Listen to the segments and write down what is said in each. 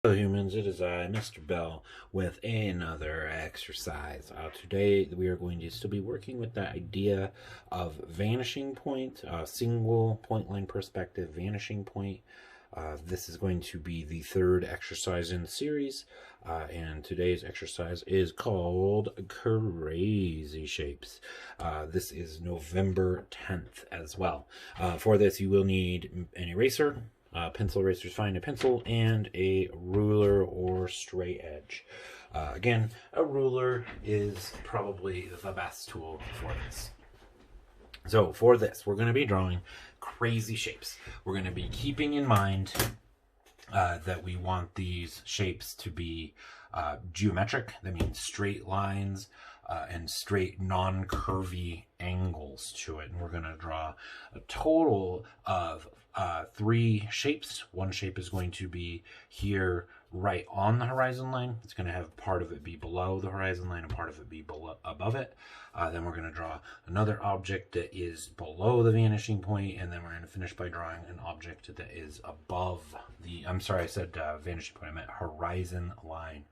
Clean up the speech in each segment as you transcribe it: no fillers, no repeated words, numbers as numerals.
Hello humans, it is I, Mr. Bell, with another exercise. Today we are going to still be working with the idea of vanishing point, single point line perspective vanishing point. This is going to be the third exercise in the series, and today's exercise is called Crazy Shapes. This is November 10th as well. For this you will need an eraser, pencil erasers, find a pencil, and a ruler or straight edge. Again, a ruler is probably the best tool for this. So for this, we're going to be drawing crazy shapes. We're going to be keeping in mind that we want these shapes to be geometric. That means straight lines and straight non-curvy angles to it. And we're going to draw a total of 3 shapes. One shape is going to be here right on the horizon line. It's going to have part of it be below the horizon line and part of it be above it. Then we're going to draw another object that is below the vanishing point, and then we're going to finish by drawing an object that is above the, I'm sorry, I said vanishing point, I meant horizon line.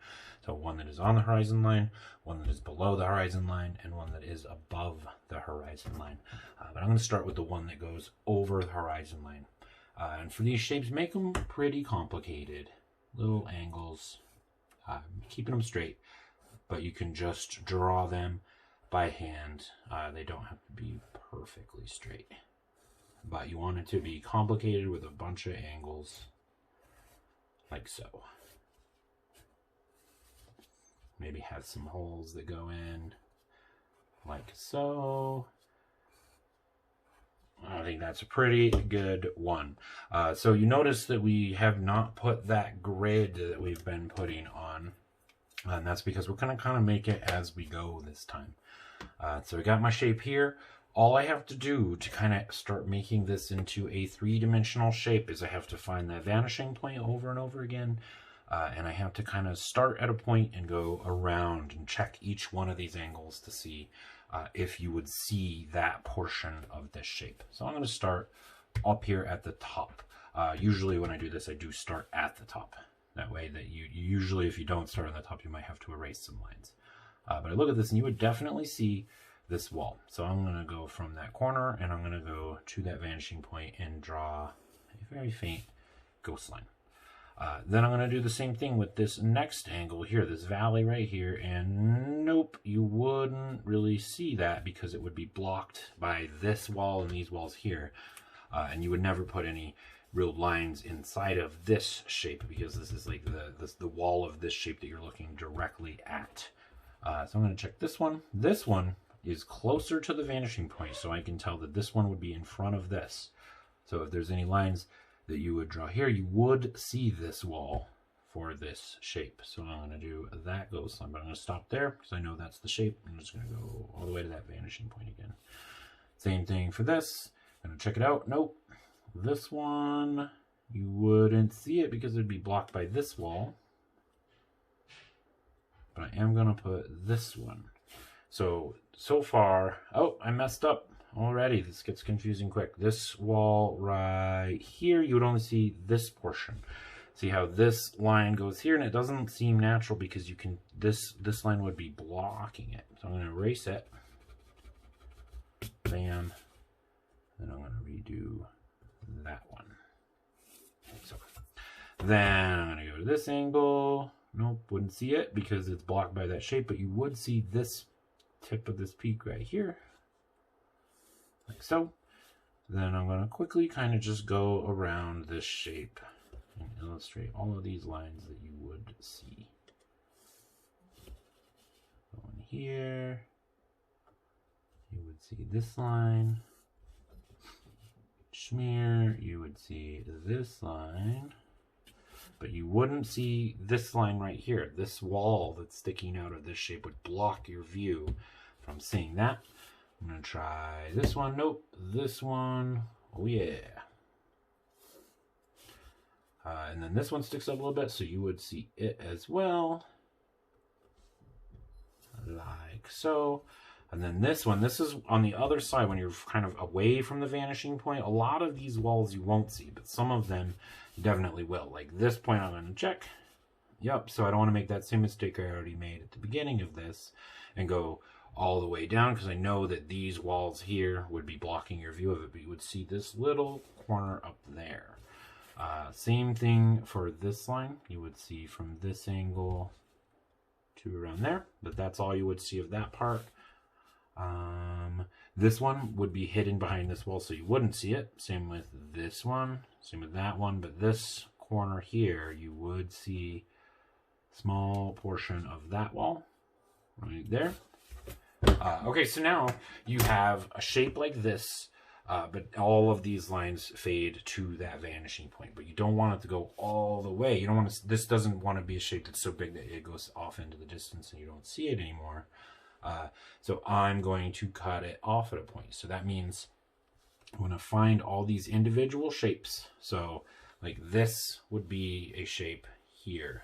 So one that is on the horizon line, one that is below the horizon line, and one that is above the horizon line. But I'm going to start with the one that goes over the horizon line. And for these shapes, make them pretty complicated. Little angles, keeping them straight, but you can just draw them by hand. They don't have to be perfectly straight, but you want it to be complicated with a bunch of angles, like so. Maybe have some holes that go in, like so. I think that's a pretty good one. So you notice that we have not put that grid that we've been putting on, and that's because we're going to kind of make it as we go this time. So I got my shape here. All I have to do to kind of start making this into a 3-dimensional shape is I have to find that vanishing point over and over again, and I have to kind of start at a point and go around and check each one of these angles to see if you would see that portion of this shape. So I'm going to start up here at the top. Usually when I do this, I do start at the top. That way that you usually, if you don't start on the top, you might have to erase some lines. But I look at this and you would definitely see this wall. So I'm going to go from that corner and I'm going to go to that vanishing point and draw a very faint ghost line. Then I'm going to do the same thing with this next angle here, this valley right here, and nope, you wouldn't really see that because it would be blocked by this wall and these walls here, and you would never put any real lines inside of this shape because this is like the wall of this shape that you're looking directly at. So I'm going to check this one. This one is closer to the vanishing point, so I can tell that this one would be in front of this. So if there's any lines that you would draw here, you would see this wall for this shape. So I'm going to do that ghost line, but I'm going to stop there because I know that's the shape. I'm just going to go all the way to that vanishing point again. Same thing for this. I'm going to check it out. Nope. This one, you wouldn't see it because it'd be blocked by this wall. But I am going to put this one. So far, oh, I messed up. Already, this gets confusing quick. This wall right here, you would only see this portion. See how this line goes here, and it doesn't seem natural because you can, this line would be blocking it. So I'm going to erase it. Bam. Then I'm going to redo that one. Like so. Then I'm going to go to this angle. Nope, wouldn't see it because it's blocked by that shape, but you would see this tip of this peak right here. Like so. Then I'm going to quickly kind of just go around this shape and illustrate all of these lines that you would see. Going here, you would see this line. Schmear, you would see this line. But you wouldn't see this line right here. This wall that's sticking out of this shape would block your view from seeing that. I'm going to try this one. Nope. This one. Oh, yeah. And then this one sticks up a little bit, so you would see it as well. Like so. And then this one, this is on the other side when you're kind of away from the vanishing point. A lot of these walls you won't see, but some of them you definitely will. Like this point I'm going to check. Yep, so I don't want to make that same mistake I already made at the beginning of this and go all the way down, because I know that these walls here would be blocking your view of it, but you would see this little corner up there. Same thing for this line. You would see from this angle to around there, but that's all you would see of that part. This one would be hidden behind this wall, so you wouldn't see it. Same with this one, same with that one, but this corner here, you would see a small portion of that wall right there. Okay, so now you have a shape like this, but all of these lines fade to that vanishing point, but you don't want it to go all the way. You don't want to, this doesn't want to be a shape that's so big that it goes off into the distance and you don't see it anymore. So I'm going to cut it off at a point. So that means I'm going to find all these individual shapes. So like this would be a shape here.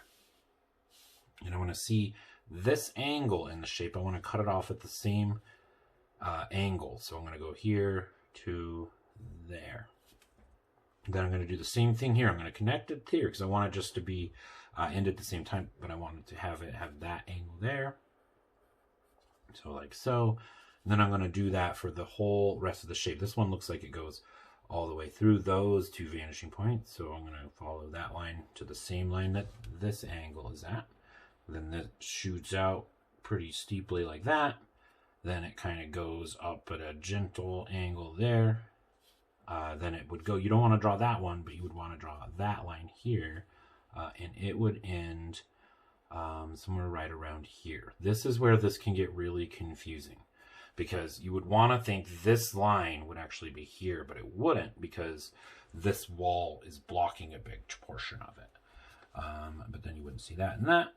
And I want to see this angle in the shape. I want to cut it off at the same angle. So I'm going to go here to there. Then I'm going to do the same thing here. I'm going to connect it here because I want it just to be end at the same time, but I want it to have that angle there. So like so. And then I'm going to do that for the whole rest of the shape. This one looks like it goes all the way through those two vanishing points. So I'm going to follow that line to the same line that this angle is at. Then that shoots out pretty steeply like that. Then it kind of goes up at a gentle angle there. Then it would go, you don't want to draw that one, but you would want to draw that line here. And it would end somewhere right around here. This is where this can get really confusing, because you would want to think this line would actually be here, but it wouldn't, because this wall is blocking a big portion of it. But then you wouldn't see that and that.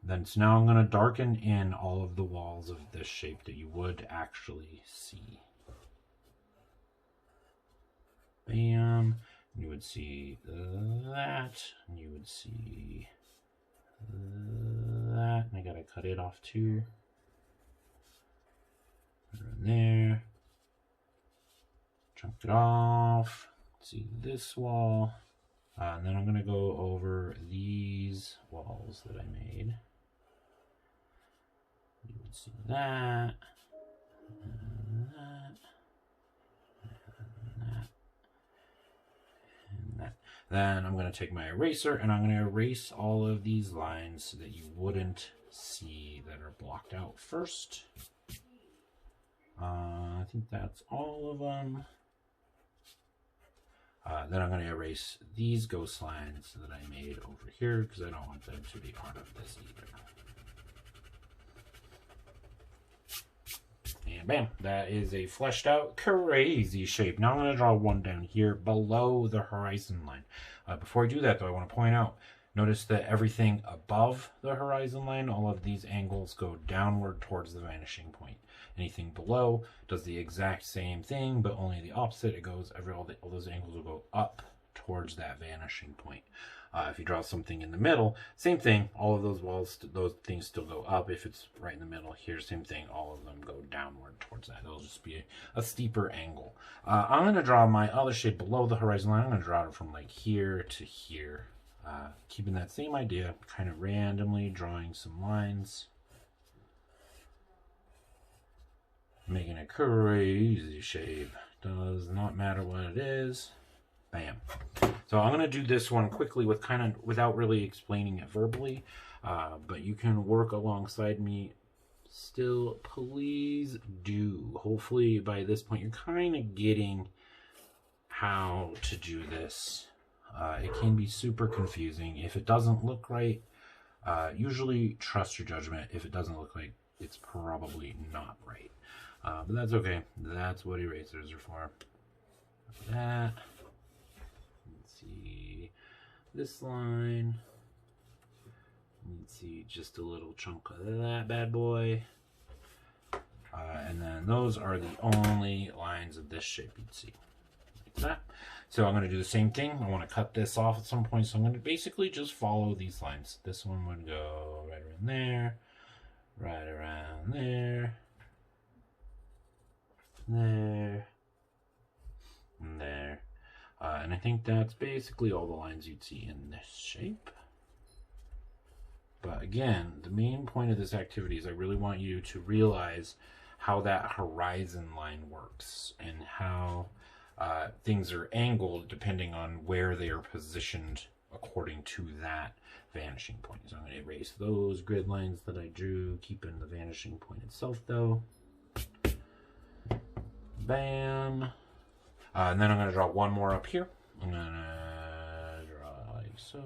Then so now I'm going to darken in all of the walls of this shape that you would actually see. Bam. You would see that. And you would see that. And I got to cut it off too. Put it in there. Chunk it off. See this wall. And then I'm going to go over these walls that I made. You would see that, and that, and that, and that. Then I'm going to take my eraser and I'm going to erase all of these lines so that you wouldn't see that are blocked out first. I think that's all of them. Then I'm going to erase these ghost lines that I made over here because I don't want them to be part of this either. And bam, that is a fleshed out crazy shape. Now I'm going to draw one down here below the horizon line. Before I do that though, I want to point out, notice that everything above the horizon line, all of these angles go downward towards the vanishing point. Anything below does the exact same thing, but only the opposite. It goes, all those angles will go up towards that vanishing point. If you draw something in the middle, same thing. All of those walls, those things still go up. If it's right in the middle here, same thing. All of them go downward towards that. It'll just be a steeper angle. I'm going to draw my other shape below the horizon line. I'm going to draw it from like here to here. Keeping that same idea, kind of randomly drawing some lines. Making a crazy shape. Does not matter what it is. Bam. So I'm going to do this one quickly with without really explaining it verbally. But you can work alongside me still. Please do. Hopefully by this point you're kind of getting how to do this. It can be super confusing. If it doesn't look right, usually trust your judgment. If it doesn't look like, it's probably not right. But that's okay. That's what erasers are for. Like that. Let's see this line. Let's see just a little chunk of that bad boy. And then those are the only lines of this shape you'd see. Like that. So I'm going to do the same thing. I want to cut this off at some point. So I'm going to basically just follow these lines. This one would go right around there. Right around there. There, and there, and I think that's basically all the lines you'd see in this shape. Again, the main point of this activity is I really want you to realize how that horizon line works and how things are angled depending on where they are positioned according to that vanishing point. So I'm going to erase those grid lines that I drew, keeping the vanishing point itself though. Bam. And then I'm going to draw one more up here. I'm going to draw like so.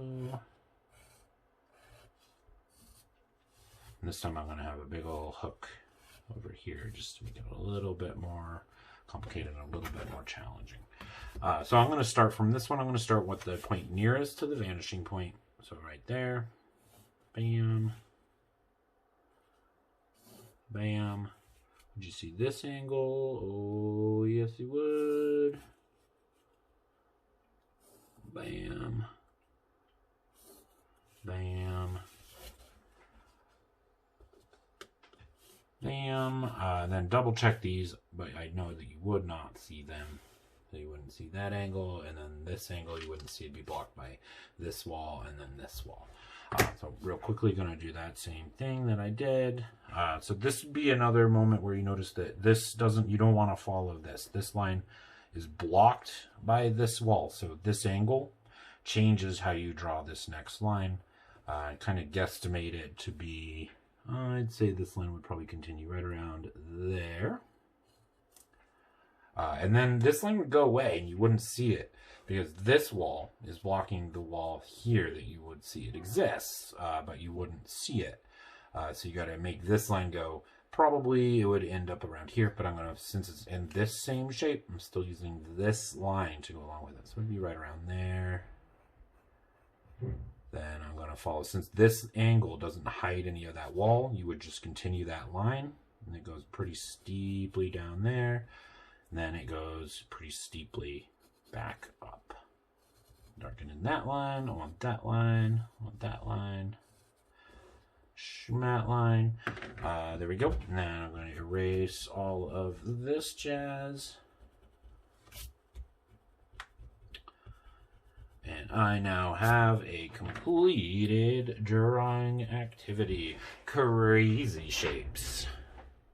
And this time I'm going to have a big old hook over here just to make it a little bit more complicated and a little bit more challenging. So I'm going to start from this one. I'm going to start with the point nearest to the vanishing point. So right there. Bam. Bam. Would you see this angle? Oh, yes, you would. Bam. Bam. Bam. Then double check these, but I know that you would not see them. So you wouldn't see that angle, and then this angle you wouldn't see it be blocked by this wall and then this wall. So real quickly going to do that same thing that I did. So this would be another moment where you notice that this doesn't, you don't want to follow this. This line is blocked by this wall. So this angle changes how you draw this next line. I kind of guesstimate it to be, I'd say this line would probably continue right around there. And then this line would go away and you wouldn't see it because this wall is blocking the wall here that you would see. It exists, but you wouldn't see it. So you got to make this line go. Probably it would end up around here, but I'm going to, since it's in this same shape, I'm still using this line to go along with it. So it'd be right around there. Then I'm going to follow, since this angle doesn't hide any of that wall, you would just continue that line. And it goes pretty steeply down there. And then it goes pretty steeply back up. Darken in that line. I want that line. I want that line. That line. There we go. Now I'm going to erase all of this jazz. And I now have a completed drawing activity. Crazy shapes.